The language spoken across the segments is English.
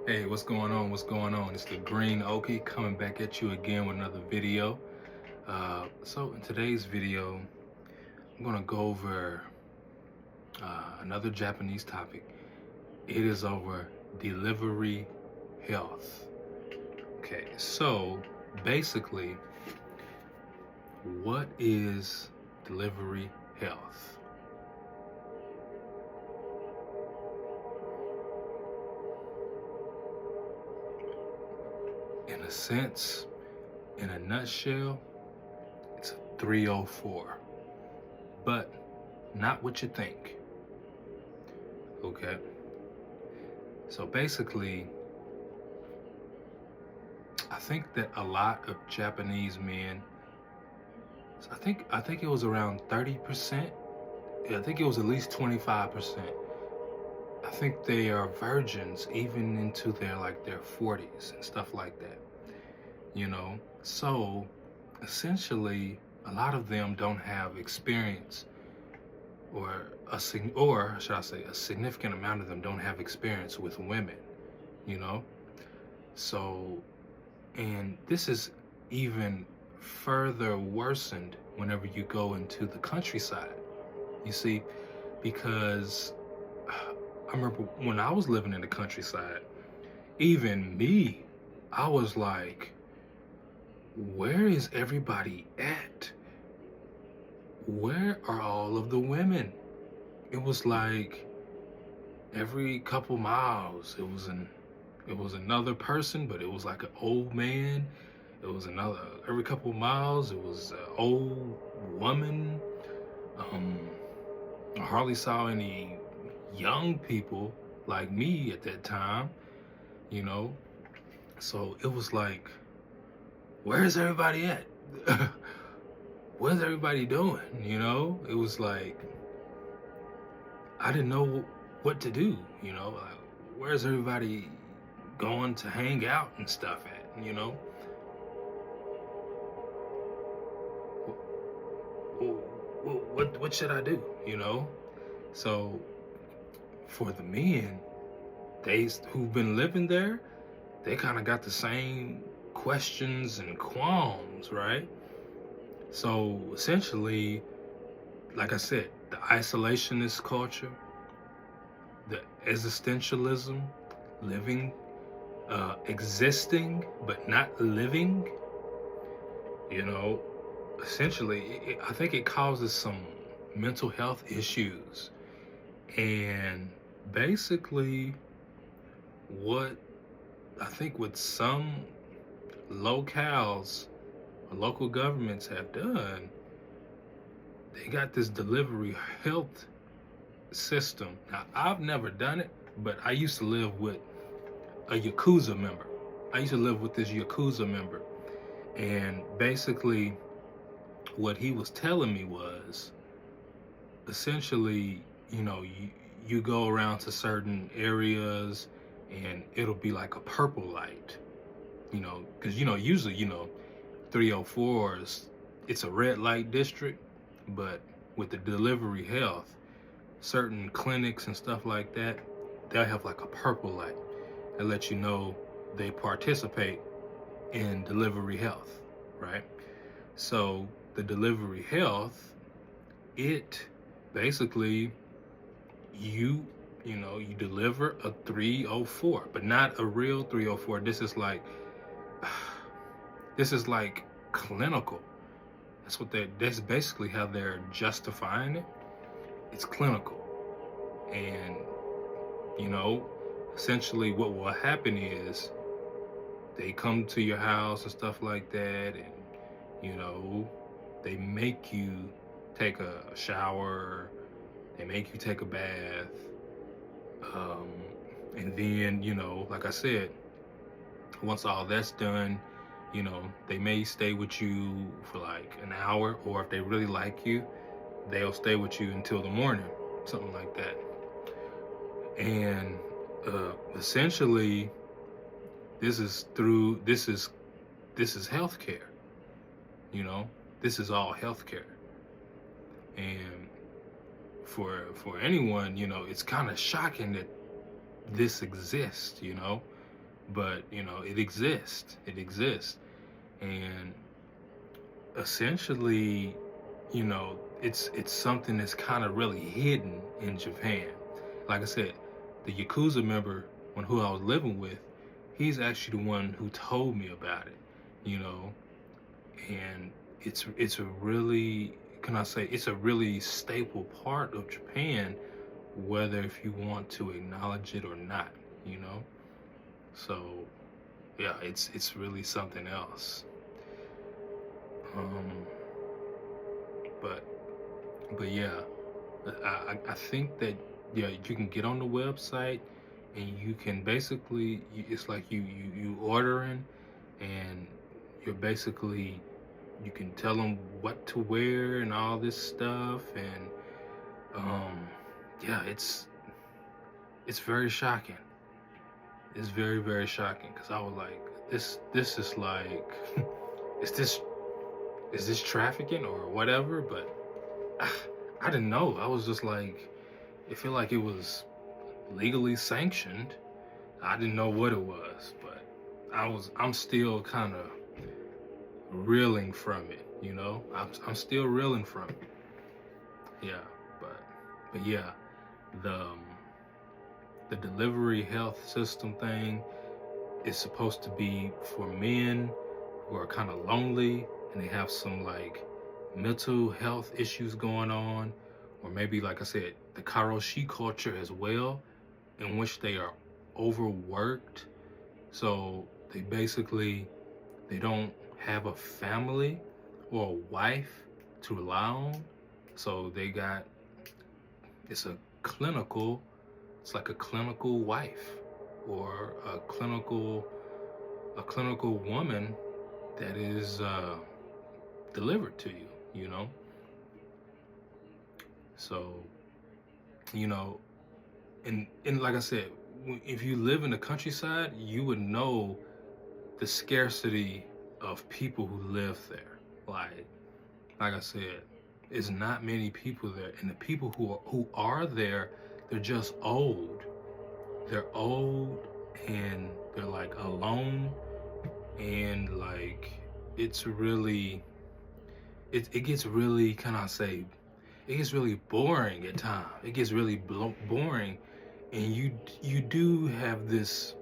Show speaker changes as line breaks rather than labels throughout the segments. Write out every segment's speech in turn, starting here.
Hey, what's going on? What's going on? It's the Green Okie coming back at you again with another video. So in today's video, I'm gonna go over another Japanese topic. It is over delivery health. Okay, so basically, what is delivery health? In a sense, in a nutshell, it's a 304, but not what you think. Okay, so basically, I think that a lot of Japanese men, I think it was around 30%. Yeah, I think it was at least 25%. I think they are virgins even into their 40s and stuff like that. You know? So essentially a lot of them don't have experience, or should I say a significant amount of them don't have experience with women, you know? So, and this is even further worsened whenever you go into the countryside. You see, because I remember when I was living in the countryside, even me, I was like, where is everybody at? Where are all of the women? It was like every couple miles, it was another person, but it was like an old man. It was another every couple miles, it was an old woman. Um, I hardly saw any young people like me at that time, you know. So it was like, where's everybody at? What's everybody doing? You know, it was like I didn't know what to do. You know, like, where's everybody going to hang out and stuff at? You know, what should I do? You know, so for the men, who've been living there, they kind of got the same questions and qualms, right? So essentially, like I said, the isolationist culture, the existentialism, living, existing but not living, you know, essentially, I think it causes some mental health issues. And basically, what I think what some locales or local governments have done, they got this delivery health system. Now, I've never done it, but I used to live with a Yakuza member. I used to live with this Yakuza member. And basically, what he was telling me was essentially, you go around to certain areas and it'll be like a purple light, because, usually, 304s, it's a red light district, but with the delivery health, certain clinics and stuff like that, they'll have like a purple light that lets you know they participate in delivery health, right? So the delivery health, it basically you deliver a 304, but not a real 304. This is like clinical. That's basically how they're justifying it. It's clinical. And you know, essentially what will happen is they come to your house and stuff like that, and you know, they make you take a shower, they make you take a bath, um, and then, like I said, once all that's done, they may stay with you for like an hour, or if they really like you, they'll stay with you until the morning, something like that. And essentially, this is healthcare. You know, this is all healthcare, and for anyone, it's kind of shocking that this exists. but it exists. It exists, and essentially, it's something that's kind of really hidden in Japan. Like I said, the Yakuza member who I was living with, he's actually the one who told me about it, you know, and it's a really, can I say, it's a really staple part of Japan, whether if you want to acknowledge it or not, you know. So yeah, it's really something else. Um, but but yeah, I think that, yeah, you can get on the website and you can basically, it's like you ordering, and you're basically, you can tell them what to wear and all this stuff, and um yeah, it's very shocking. It's very, very shocking, because I was like, this is like is this is this trafficking or whatever? But I didn't know. I was just like, it felt like it was legally sanctioned. I didn't know what it was, but I'm still kind of reeling from it, I'm still reeling from it. Yeah, but yeah, the um, the delivery health system thing is supposed to be for men who are kind of lonely and they have some like mental health issues going on, or maybe, like I said, the karoshi culture as well, in which they are overworked. So they don't have a family or a wife to rely on. So it's a clinical, it's like a clinical wife, or a clinical woman that is delivered to you, you know? So, you know, and like I said, if you live in the countryside, you would know the scarcity of people who live there. Like I said, it's not many people there, and the people who are there, they're just old. They're old, and they're like alone, and like it's really, it gets really, can I say, it gets really boring at times. It gets really boring, and you do have this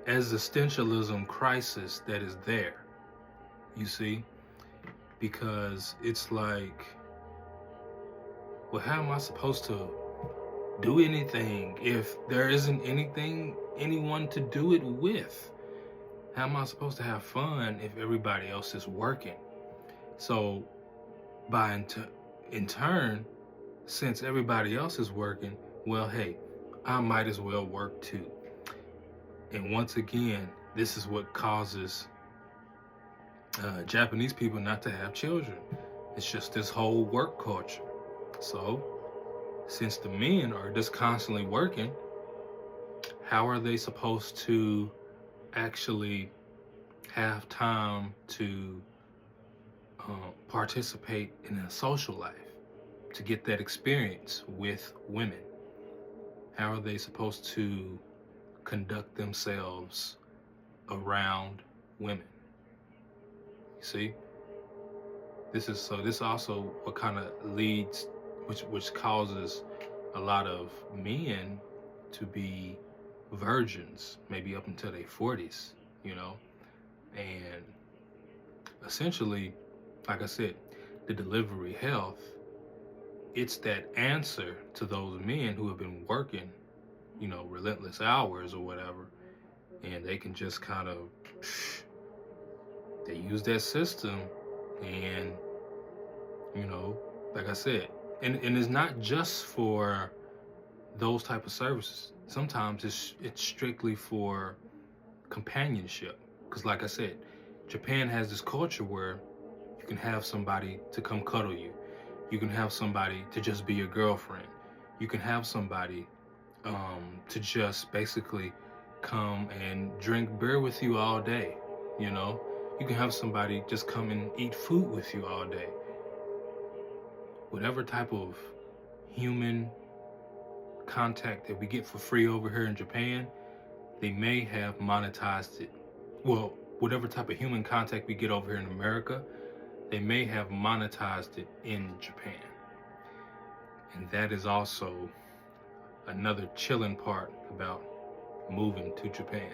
existentialism crisis that is there. You see, because it's like, well, how am I supposed to do anything if there isn't anyone to do it with? How am I supposed to have fun if everybody else is working? So, in turn, since everybody else is working, well, hey, I might as well work too. And once again, this is what causes Japanese people not to have children. It's just this whole work culture. So, since the men are just constantly working, how are they supposed to actually have time to participate in a social life, to get that experience with women? How are they supposed to conduct themselves around women? You see, this also what kind of leads, which causes a lot of men to be virgins, maybe up until their 40s, and essentially, like I said, the delivery health, it's that answer to those men who have been working, relentless hours or whatever, and they can just kind of, they use that system, and, like I said, and it's not just for those type of services. Sometimes it's strictly for companionship, because like I said, Japan has this culture where you can have somebody to come cuddle you. You can have somebody to just be your girlfriend. You can have somebody to just basically come and drink beer with you all day. You can have somebody just come and eat food with you all day. Whatever type of human contact that we get for free over here in Japan, they may have monetized it. Well, whatever type of human contact we get over here in America, they may have monetized it in Japan. And that is also another chilling part about moving to Japan.